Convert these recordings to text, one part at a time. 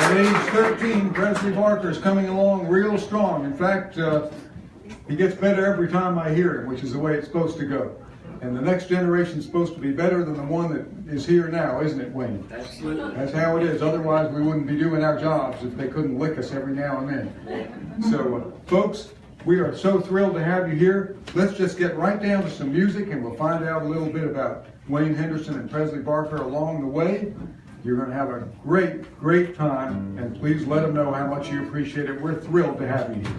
At age 13, Presley Barker is coming along real strong. In fact, he gets better every time I hear him, which is the way it's supposed to go. And the next generation is supposed to be better than the one that is here now, isn't it, Wayne? Absolutely. That's how it is. Otherwise, we wouldn't be doing our jobs if they couldn't lick us every now and then. So, folks, we are so thrilled to have you here. Let's just get right down to some music, and we'll find out a little bit about Wayne Henderson and Presley Barker along the way. You're going to have a great, great time, and please let them know how much you appreciate it. We're thrilled to have you here.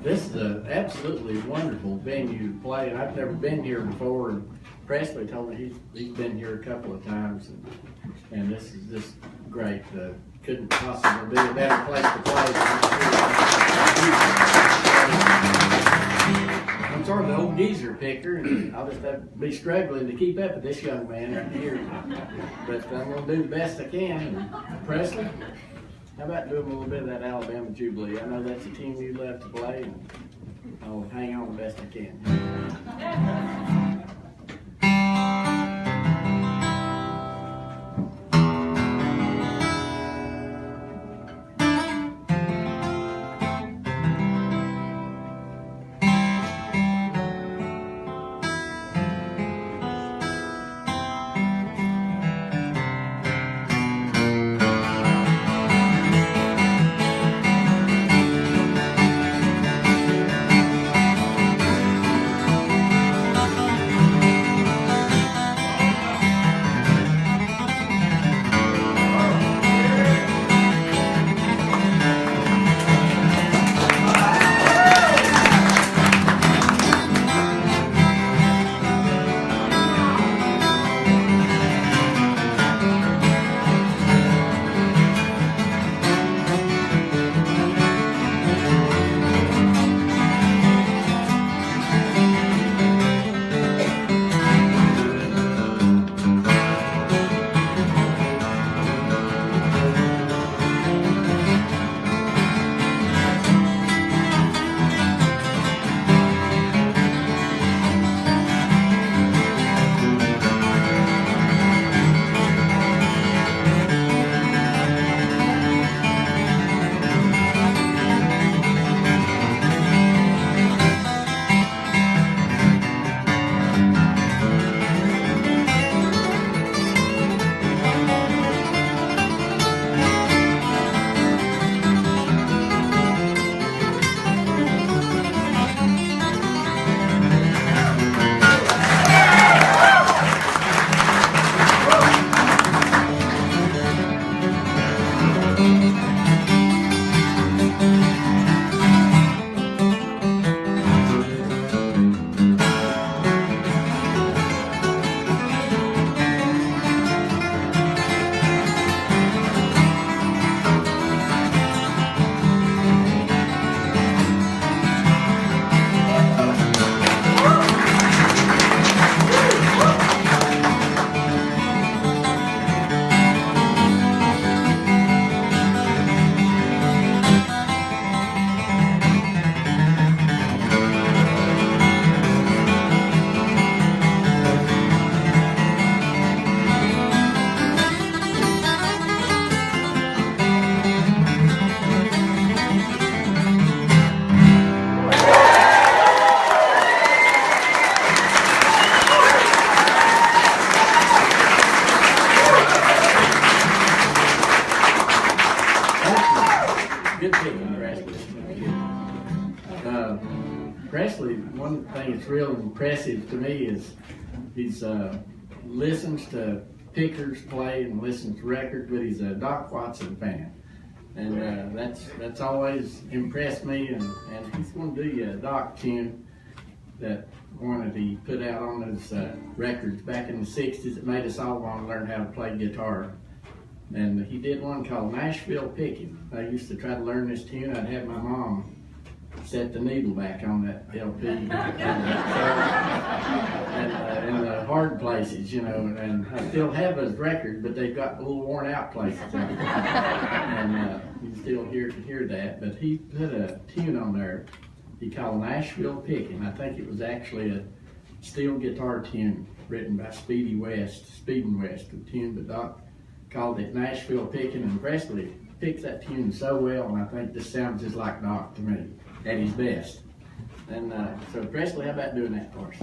This is an absolutely wonderful venue to play, and I've never been here before. And Presley told me he's been here a couple of times, and this is just great. Couldn't possibly be a better place to play. I'm sort of the old geezer picker, and I'll just have to be struggling to keep up with this young man right here. But I'm going to do the best I can. And Presley, how about doing a little bit of that Alabama Jubilee? I know that's a tune you love to play, and I'll hang on the best I can. Presley, one thing that's real impressive to me is he's listens to pickers play and listens to records, but he's a Doc Watson fan. And that's always impressed me, and he's going to do you a Doc tune, that one that he put out on his records back in the 60s that made us all want to learn how to play guitar. And he did one called Nashville Picking. I used to try to learn this tune. I'd have my mom set the needle back on that LP and in the hard places, you know, and I still have those records, but they've got a little worn out places and you still hear that. But he put a tune on there he called Nashville Picking. I think it was actually a steel guitar tune written by Speeding West, a tune that Doc called it Nashville Picking, and Presley picked that tune so well, and I think this sounds just like Doc to me, at his best. And so Presley, how about doing that for us?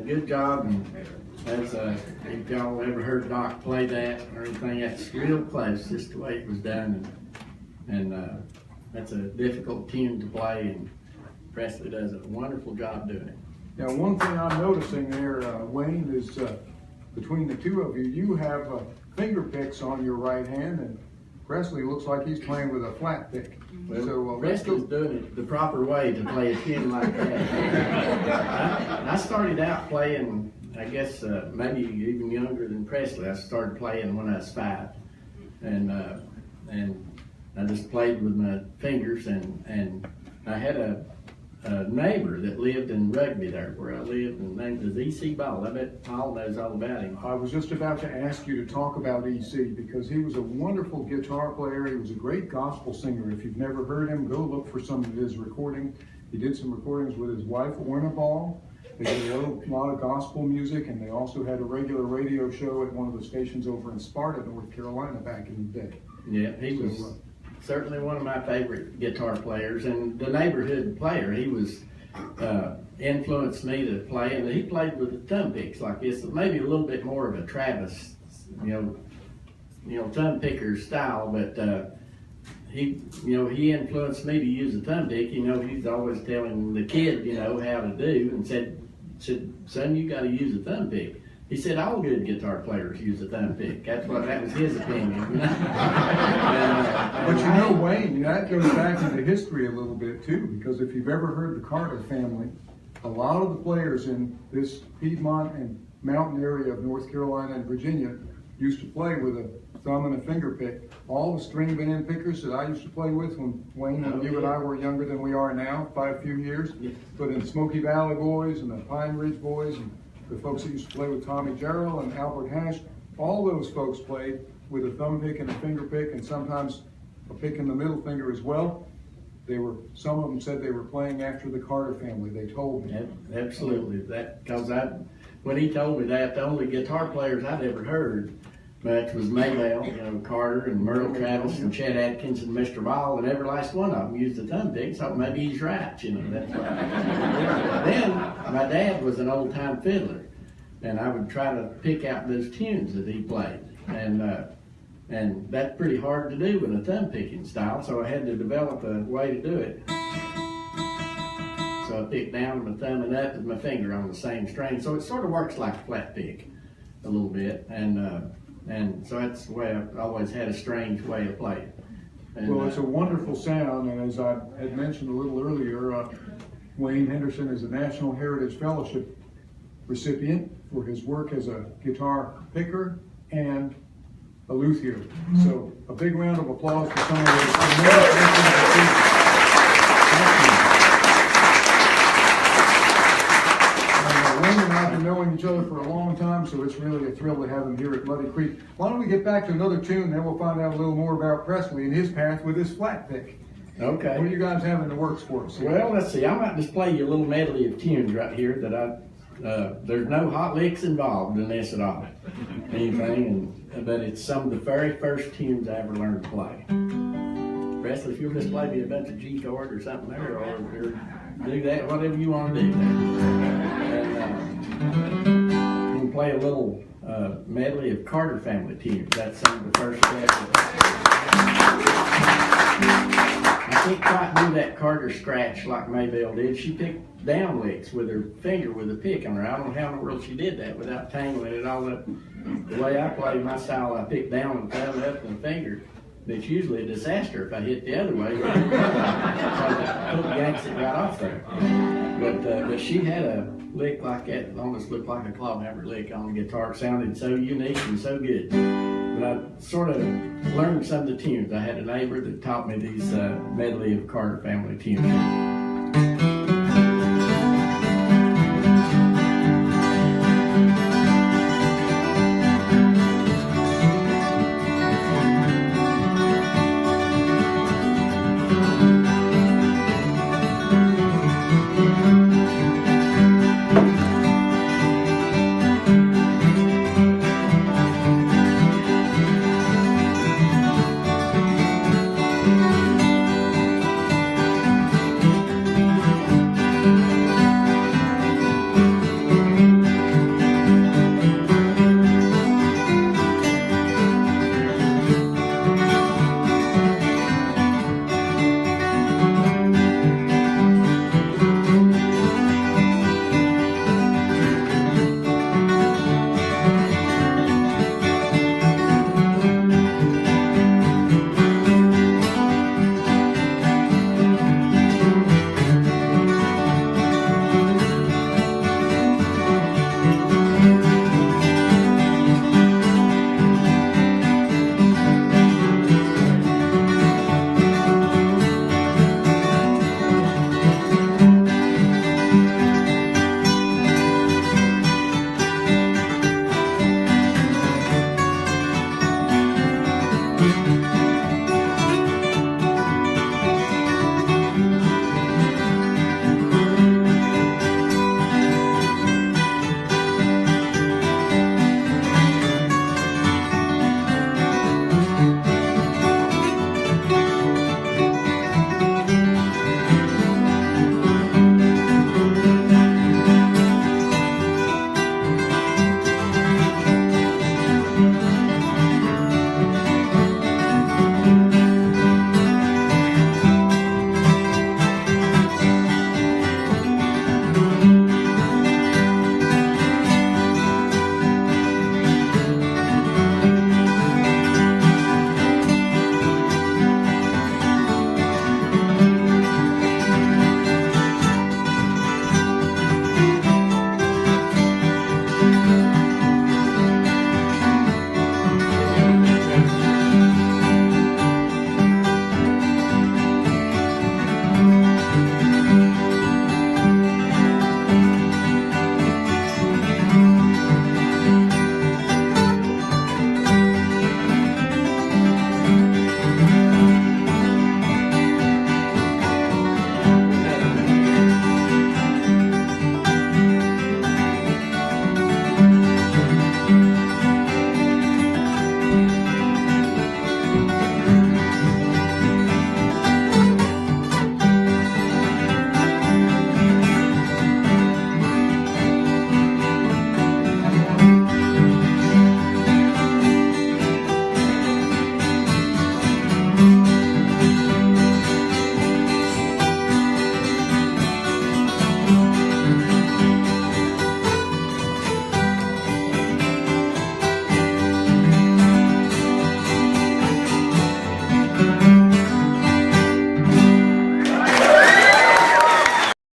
Good job, and that's if y'all ever heard Doc play that or anything, that's real close, just the way it was done, and that's a difficult tune to play, and Presley does a wonderful job doing it. Now, one thing I'm noticing there, Wayne, is between the two of you, you have finger picks on your right hand, and Presley looks like he's playing with a flat pick. Well, So Presley's doing it the proper way to play a tune like that. I started out playing, I guess, maybe even younger than Presley. I started playing when I was 5, and I just played with my fingers. And I had a neighbor that lived in Rugby there where I lived, and his name was E.C. Ball. I bet Paul knows all about him. I was just about to ask you to talk about E.C. because he was a wonderful guitar player. He was a great gospel singer. If you've never heard him, go look for some of his recordings. He did some recordings with his wife, Orna Ball. They did a lot of gospel music, and they also had a regular radio show at one of the stations over in Sparta, North Carolina, back in the day. Yeah, he was certainly one of my favorite guitar players, and the neighborhood player. He was influenced me to play, and he played with the thumb picks like this, maybe a little bit more of a Travis, thumb picker style, but he influenced me to use a thumb pick. He's always telling the kid, how to do, and said, son, you got to use a thumb pick. He said all good guitar players use a thumb pick. That was his opinion. But Wayne, that goes back into history a little bit too, because if you've ever heard the Carter family, a lot of the players in this Piedmont and mountain area of North Carolina and Virginia used to play with a thumb and a finger pick. All the string band pickers that I used to play with when Wayne and you and I were younger than we are now, by a few years, but in Smoky Valley Boys and the Pine Ridge Boys and the folks that used to play with Tommy Jarrell and Albert Hash, all those folks played with a thumb pick and a finger pick, and sometimes a pick in the middle finger as well. Some of them said they were playing after the Carter family. They told me. Absolutely, because when he told me that, the only guitar players I'd ever heard much was Maybell, Carter and Merle Travis and Chet Atkins and Mr. Ball, and every last one of them used a thumb pick. So maybe he's right, That's right. Then my dad was an old time fiddler, and I would try to pick out those tunes that he played, and that's pretty hard to do with a thumb picking style, so I had to develop a way to do it. So I pick down with my thumb and up with my finger on the same string, so it sort of works like a flat pick a little bit, and so that's the way I've always had a strange way of playing. And, well, it's a wonderful sound, and as I had mentioned a little earlier, Wayne Henderson is a National Heritage Fellowship recipient for his work as a guitar picker and a luthier. So a big round of applause for some of those. Wayne and I have been knowing each other for a long time, so it's really a thrill to have him here at Muddy Creek. Why don't we get back to another tune, then we'll find out a little more about Presley and his path with his flat pick. Okay. What do you guys have in the works for us? Well, let's see. I might just play you a little medley of tunes right here that there's no hot licks involved in this at all. But it's some of the very first tunes I ever learned to play. Presley, if you'll just play me a bunch of G chord or something there, or do that, whatever you want to do there. And we'll play a little medley of Carter family tunes. That's some of the first steps. I can't quite do that Carter scratch like Maybelle did. She picked down licks with her finger with a pick on her. I don't know how in the world she did that without tangling it all up. The way I play my style, I pick down and thumb up and finger. It's usually a disaster if I hit the other way. Because the hook yanks it right off there. But she had a lick like that. It almost looked like a clawhammer lick on the guitar. It sounded so unique and so good. But I sort of learned some of the tunes. I had a neighbor that taught me these medley of Carter family tunes.